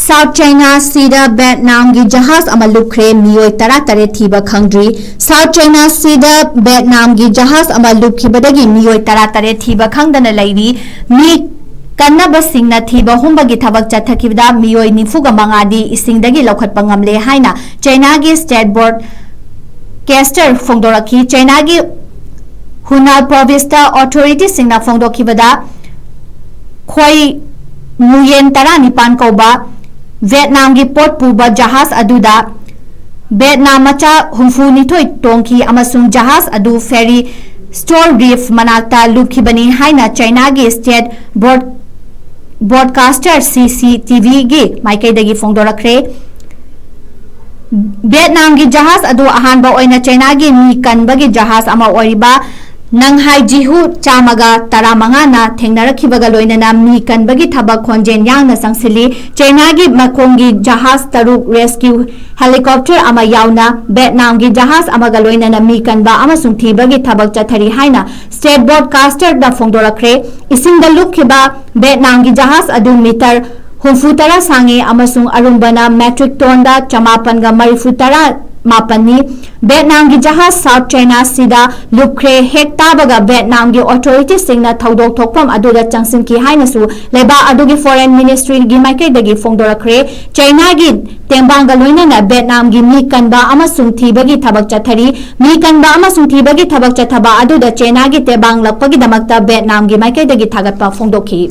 South Chaina Seada Vietnam gi Jahaz ama Lupkhre Mioi tara tare Thiba Khangdri South Chaina Seada Vietnam gi Jahaz ama Lupkhibadagi Mioi tara tare Thiba Khangdana lairi mi kannaba singna thiba humbagi thabak chathakibda Mioi nifuga mangadi isingdagi laukhatpa ngamle haina China gi State Board Caster Fongdoraki China gi Hunal Province Authority singna Fongdokibada Khoi Nguyen tara nipan kauba Vietnam gi port puba Jahaz aduda Vietnam macha humfu nithoi tongki amasung Jahaz adu ferry store reef manakta lupkhibani haina China gi State Broadcaster CCTV gi maikaidagi fongdorakre Vietnam gi Jahaz adu ahanba oina China gi mi kanbagi Jahaz ama oriba Nanghai jihu chamaga taramanga na thengnarakhibaga loinana mi kanbagi thabak khonjen yangna sangsili China gi makongi Jahaz taruk rescue helicopter ama yauna Vietnam gi Jahaz amaga loinana mi kanba amasung thibagi thabak chathari haina State Broadcaster da fongdorakre isingda lupkhiba Vietnam gi Jahaz adu meter humfutara sange amasung arumbana metric ton da chamapanga marifutara Mapani Vietnam gi Jahaz South China Seada Lupkhre hektabaga Vietnam gi authority singna thodok thokpam aduda changsinki hainasu leba adugi foreign ministry gi maikaidagi fongdorakre China gi tengbanga loinana Vietnam gi mi kanba amasung thibagi thabak chathari mi kanba amasung thibagi thabak chathaba aduda China gi tebang lakpagi damakta Vietnam gi maikaidagi thagatpa fongdokhi